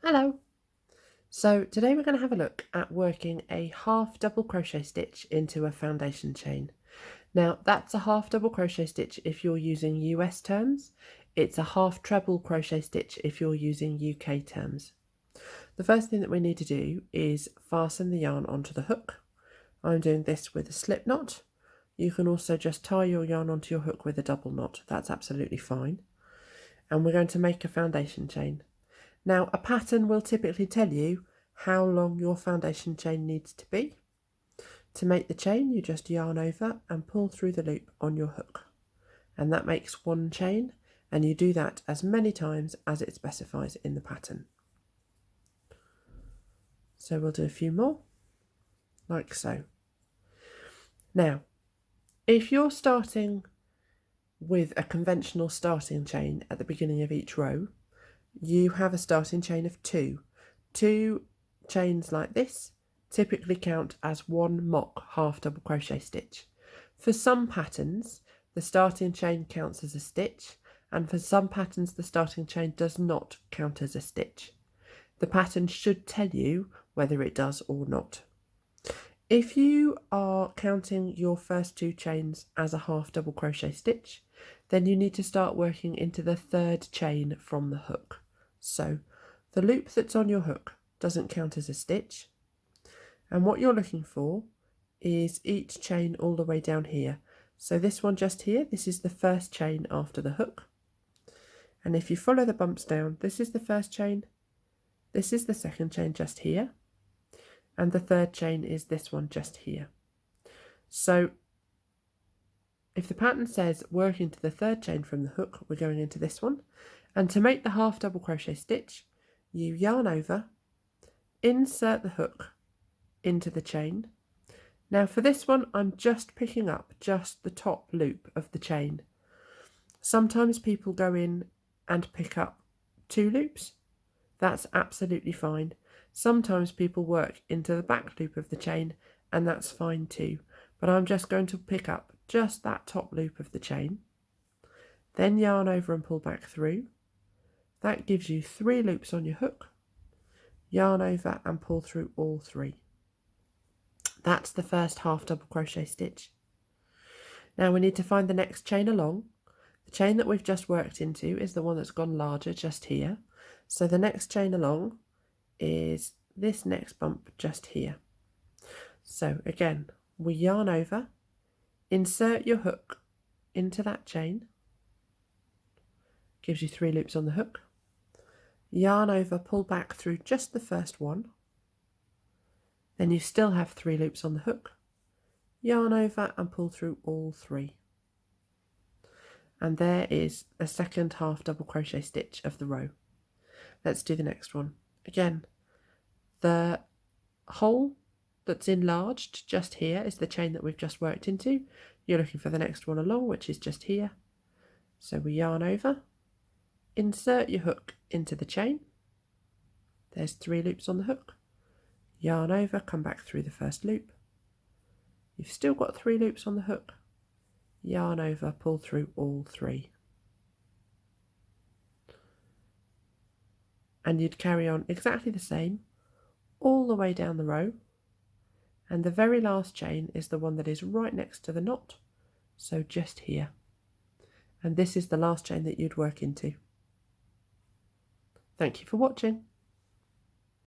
Hello! So today we're going to have a look at working a half double crochet stitch into a foundation chain. Now that's a half double crochet stitch if you're using US terms. It's a half treble crochet stitch if you're using UK terms. The first thing that we need to do is fasten the yarn onto the hook. I'm doing this with a slip knot. You can also just tie your yarn onto your hook with a double knot. That's absolutely fine. And we're going to make a foundation chain. Now a pattern will typically tell you how long your foundation chain needs to be. To make the chain, you just yarn over and pull through the loop on your hook, and that makes one chain, and you do that as many times as it specifies in the pattern. So we'll do a few more, like so. Now, if you're starting with a conventional starting chain at the beginning of each row, you have a starting chain of two. Two chains like this typically count as one mock half double crochet stitch. For some patterns, the starting chain counts as a stitch, and for some patterns the starting chain does not count as a stitch. The pattern should tell you whether it does or not. If you are counting your first two chains as a half double crochet stitch, then you need to start working into the third chain from the hook. So the loop that's on your hook doesn't count as a stitch, and what you're looking for is each chain all the way down here. So this one just here, this is the first chain after the hook, and if you follow the bumps down, this is the first chain, this is the second chain just here, and the third chain is this one just here. So if the pattern says work into the third chain from the hook, we're going into this one, and to make the half double crochet stitch, you yarn over, insert the hook into the chain. Now for this one, I'm just picking up just the top loop of the chain. Sometimes people go in and pick up two loops. That's absolutely fine. Sometimes people work into the back loop of the chain, and that's fine too. But I'm just going to pick up just that top loop of the chain, then yarn over and pull back through. That gives you 3 loops on your hook. Yarn over and pull through all 3. That's the first half double crochet stitch. Now we need to find the next chain along. The chain that we've just worked into is the one that's gone larger just here. So the next chain along is this next bump just here. So again, we yarn over, insert your hook into that chain, gives you 3 loops on the hook, yarn over, pull back through just the first one, then you still have 3 loops on the hook, yarn over and pull through all 3. And there is a second half double crochet stitch of the row. Let's do the next one. Again, the hole that's enlarged just here is the chain that we've just worked into. You're looking for the next one along, which is just here. So we yarn over, insert your hook into the chain. There's 3 loops on the hook. Yarn over, come back through the first loop. You've still got 3 loops on the hook. Yarn over, pull through all 3. And you'd carry on exactly the same all the way down the row, and the very last chain is the one that is right next to the knot, so just here, and this is the last chain that you'd work into. Thank you for watching.